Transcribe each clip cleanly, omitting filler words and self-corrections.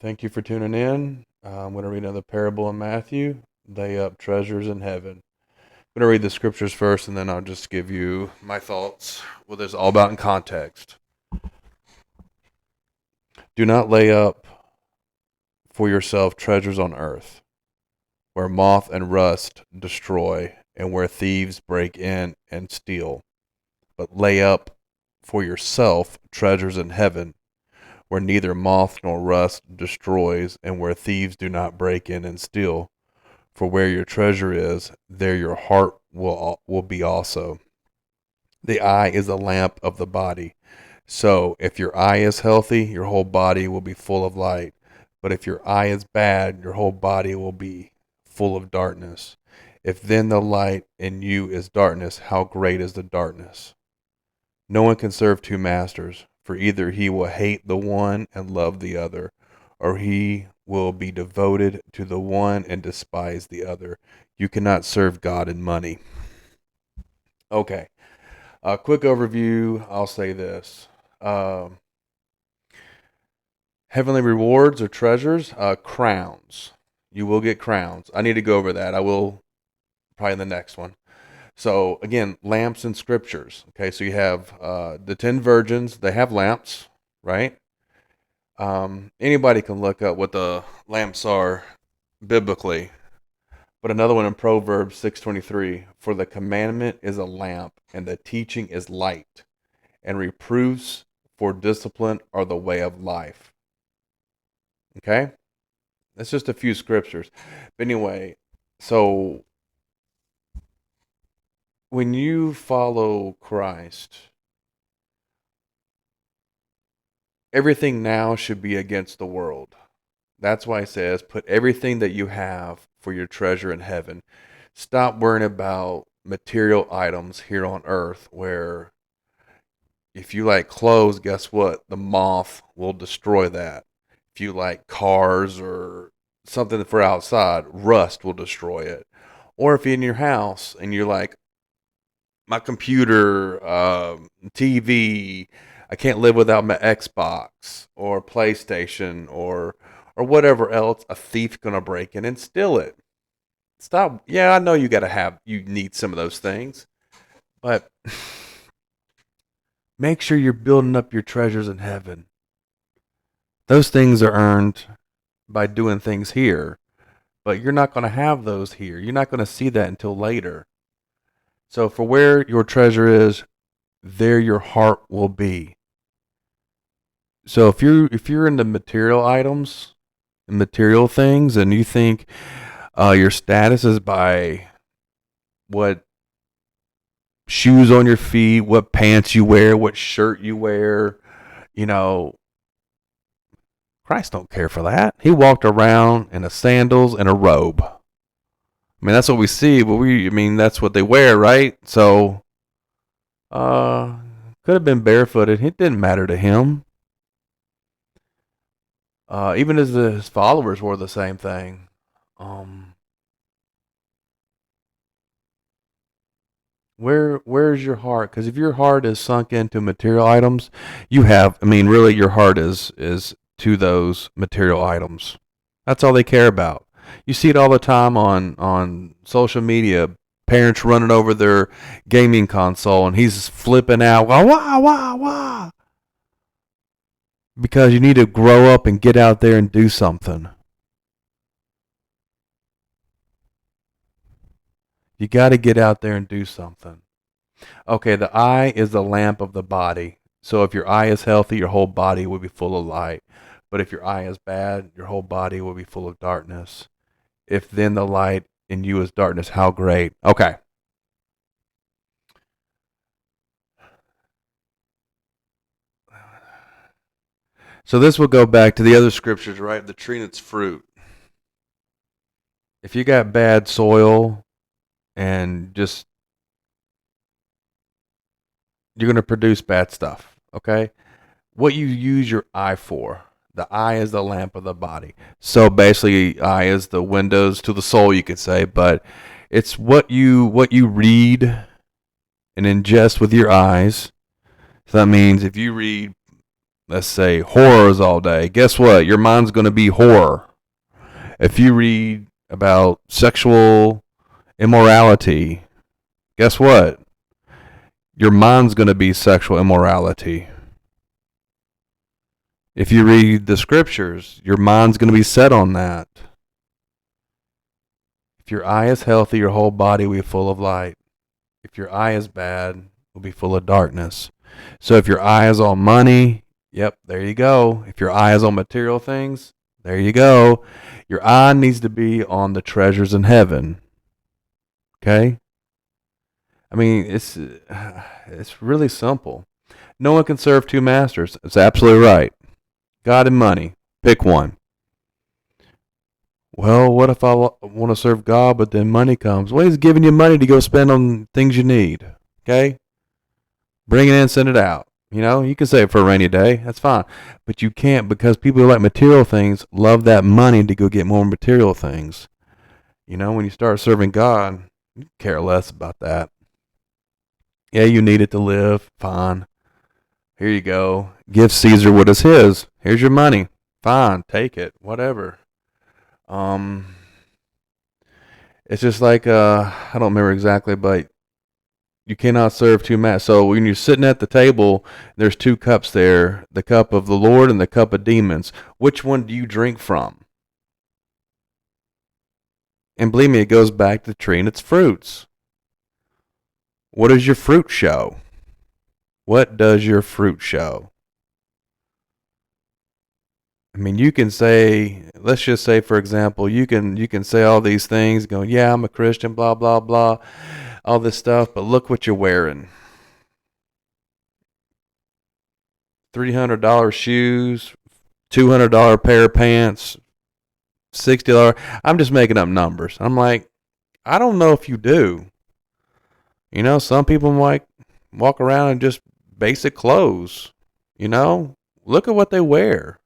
Thank you for tuning in. I'm going to read another parable in Matthew. Lay up treasures in heaven. I'm going to read the scriptures first, and then I'll just give you my thoughts. What it's all about in context. Do not lay up for yourself treasures on earth, where moth and rust destroy, and where thieves break in and steal. But lay up for yourself treasures in heaven, where neither moth nor rust destroys, and where thieves do not break in and steal. For where your treasure is, there your heart will be also. The eye is a lamp of the body. So if your eye is healthy, your whole body will be full of light. But if your eye is bad, your whole body will be full of darkness. If then the light in you is darkness, how great is the darkness? No one can serve two masters, for either he will hate the one and love the other, or he will be devoted to the one and despise the other. You cannot serve God and money. Okay, a quick overview. I'll say this. Heavenly rewards or treasures, crowns. You will get crowns. I need to go over that. I will probably in the next one. So again, lamps and scriptures. Okay, so you have the 10 virgins. They have lamps, right? Anybody can look up what the lamps are biblically. But another one in Proverbs 6:23, for the commandment is a lamp, and the teaching is light, and reproofs for discipline are the way of life. Okay? That's just a few scriptures. But anyway, so when you follow Christ, everything now should be against the world. That's why it says, put everything that you have for your treasure in heaven. Stop worrying about material items here on earth, where if you like clothes, guess what? The moth will destroy that. If you like cars or something for outside, rust will destroy it. Or if you're in your house and you're like, my computer, TV, I can't live without my Xbox or PlayStation or whatever else, a thief gonna break in and steal it. Stop. Yeah, I know you need some of those things, but make sure you're building up your treasures in heaven. Those things are earned by doing things here, but you're not going to have those here. You're not going to see that until later. So for where your treasure is, there your heart will be. So if you're into material items and material things, and you think your status is by what shoes on your feet, what pants you wear, what shirt you wear, you know, Christ don't care for that. He walked around in a sandals and a robe. I mean, that's what we see, but I mean, that's what they wear, right? So, uh, could have been barefooted. It didn't matter to him. Even as his followers wore the same thing. Um, where's your heart? Because if your heart is sunk into material items, you have. I mean, really, your heart is to those material items. That's all they care about. You see it all the time on social media. Parents running over their gaming console, and he's flipping out, wah wah wah wah, because you need to grow up and get out there and do something. You got to get out there and do something. Okay, the eye is the lamp of the body. So if your eye is healthy, your whole body will be full of light. But if your eye is bad, your whole body will be full of darkness. If then the light in you is darkness, how great. Okay. So this will go back to the other scriptures, right? The tree and its fruit. If you got bad soil and just you're going to produce bad stuff, okay? What you use your eye for. The eye is the lamp of the body. So basically, eye is the windows to the soul, you could say, but it's what you read and ingest with your eyes. So that means if you read let's say, horrors all day, guess what? Your mind's going to be horror. If you read about sexual immorality, guess what? Your mind's going to be sexual immorality. If you read the scriptures, your mind's going to be set on that. If your eye is healthy, your whole body will be full of light. If your eye is bad, it will be full of darkness. So if your eye is on money, yep, there you go. If your eye is on material things, there you go. Your eye needs to be on the treasures in heaven. Okay? I mean, it's really simple. No one can serve two masters. It's absolutely right. God and money. Pick one. Well, what if I want to serve God, but then money comes? Well, He's giving you money to go spend on things you need. Okay? Bring it in, send it out. You know, you can save it for a rainy day. That's fine. But you can't, because people who like material things love that money to go get more material things. You know, when you start serving God, you care less about that. Yeah, you need it to live. Fine. Here you go. Give Caesar what is his. Here's your money. Fine. Take it. Whatever. It's just like, I don't remember exactly, but you cannot serve two masters. So when you're sitting at the table, there's two cups there, the cup of the Lord and the cup of demons. Which one do you drink from? And believe me, it goes back to the tree and its fruits. What does your fruit show? What does your fruit show? I mean, you can say, let's just say, for example, you can say all these things, going, yeah, I'm a Christian, blah, blah, blah, all this stuff, but look what you're wearing. $300 shoes, $200 pair of pants, $60. I'm just making up numbers. I'm like, I don't know if you do. You know, some people might walk around in just basic clothes. You know, look at what they wear.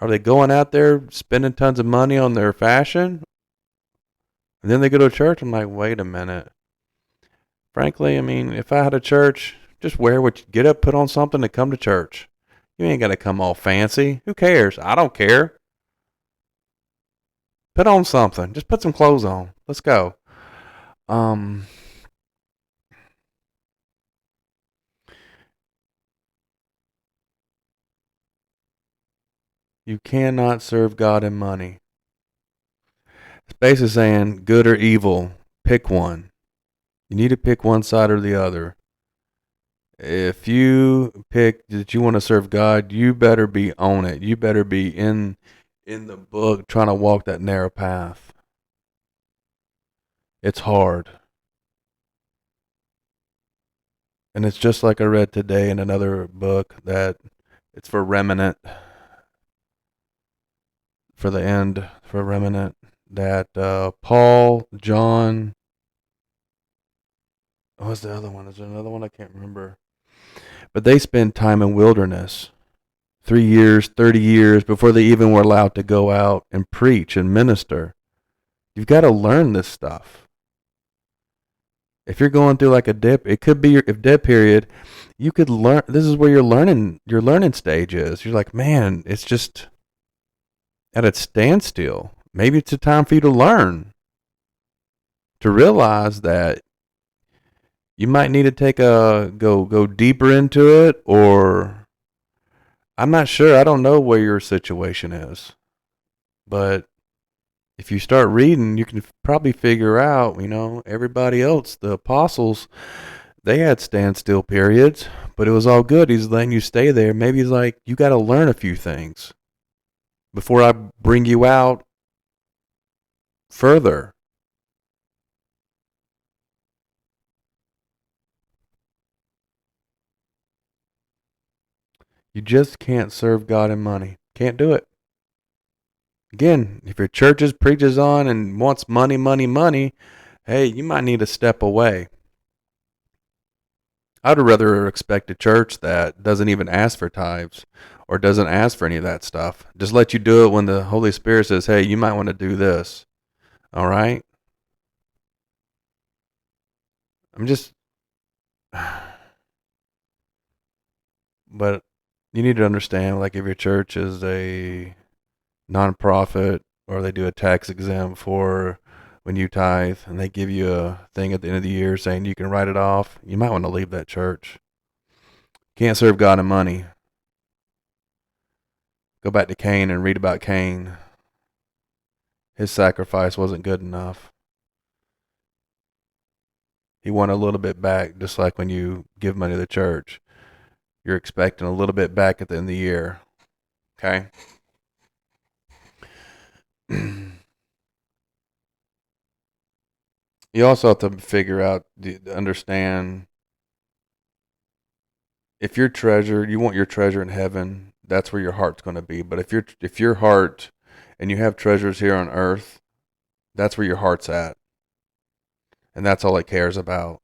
Are they going out there spending tons of money on their fashion? And then they go to church. I'm like, wait a minute. Frankly, I mean, if I had a church, just wear what you get up, put on something, and come to church. You ain't got to come all fancy. Who cares? I don't care. Put on something. Just put some clothes on. Let's go. Um, you cannot serve God and money. It's basically saying good or evil. Pick one. You need to pick one side or the other. If you pick that you want to serve God, you better be on it. You better be in the book trying to walk that narrow path. It's hard. And it's just like I read today in another book that it's for remnant, for the end, for remnant, that Paul, John, what's the other one? Is there another one? I can't remember. But they spend time in wilderness, 3 years, 30 years before they even were allowed to go out and preach and minister. You've got to learn this stuff. If you're going through like a dip, it could be your if dip period. You could learn. This is where your learning stage is. You're like, man, it's just at a standstill. Maybe it's a time for you to learn, to realize that you might need to take a go deeper into it, or I'm not sure. I don't know where your situation is, but if you start reading, you can probably figure out, you know, everybody else, the apostles, they had standstill periods, but it was all good. He's letting you stay there. Maybe he's like, you got to learn a few things before I bring you out further. You just can't serve God and money. Can't do it. Again, if your church preaches on and wants money, money, money, hey, you might need to step away. I'd rather expect a church that doesn't even ask for tithes or doesn't ask for any of that stuff. Just let you do it when the Holy Spirit says, hey, you might want to do this. All right? I'm just, but You need to understand, like, if your church is a nonprofit or they do a tax exempt for when you tithe and they give you a thing at the end of the year saying you can write it off, you might want to leave that church. Can't serve God and money. Go back to Cain and read about Cain. His sacrifice wasn't good enough. He wanted a little bit back, just like when you give money to the church. You're expecting a little bit back at the end of the year. Okay? You also have to figure out, understand, if your treasure, you want your treasure in heaven, that's where your heart's going to be. But if your heart and you have treasures here on earth, that's where your heart's at, and that's all it cares about.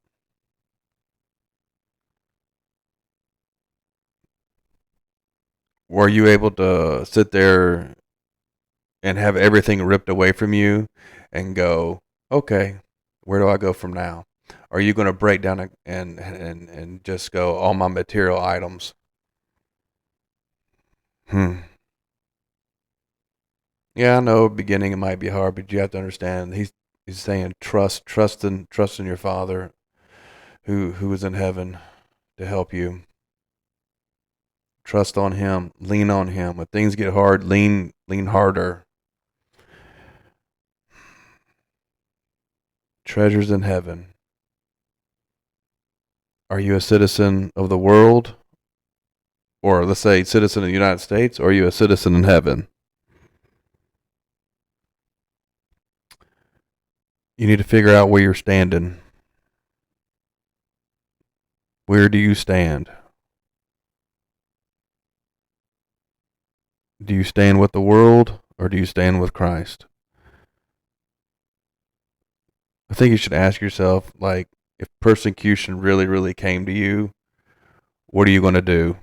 Were you able to sit there and have everything ripped away from you and go, okay, where do I go from now? Are you going to break down and just go, all my material items? Yeah, I know beginning it might be hard, but you have to understand he's saying trust in your Father who is in heaven to help you. Trust on him, lean on him. When things get hard, lean harder. Treasures in heaven. Are you a citizen of the world? Or let's say citizen of the United States, or are you a citizen in heaven? You need to figure out where you're standing. Where do you stand? Do you stand with the world or do you stand with Christ? I think you should ask yourself, like, if persecution really, really came to you, what are you going to do?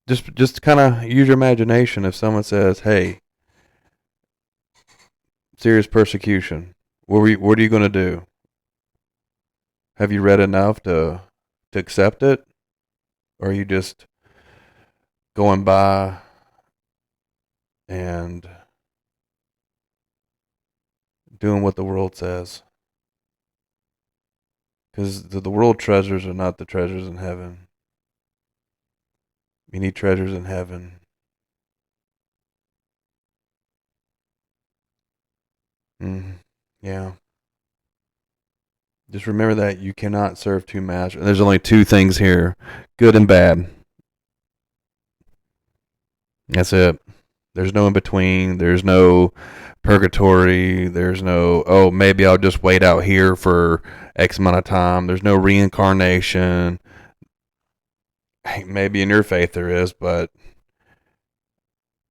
Just kind of use your imagination. If someone says, "Hey, serious persecution," what are you going to do? Have you read enough to accept it, or are you just going by and doing what the world says? Because the world treasures are not the treasures in heaven. You need treasures in heaven. Yeah. Just remember that you cannot serve two masters. There's only two things here, good and bad. That's it. There's no in between. There's no purgatory. There's no, oh, maybe I'll just wait out here for X amount of time. There's no reincarnation. Hey, maybe in your faith there is, but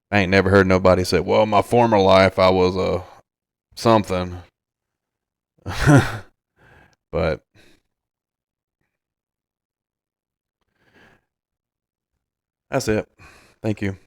I ain't never heard nobody say, well, my former life I was a something. But that's it. Thank you.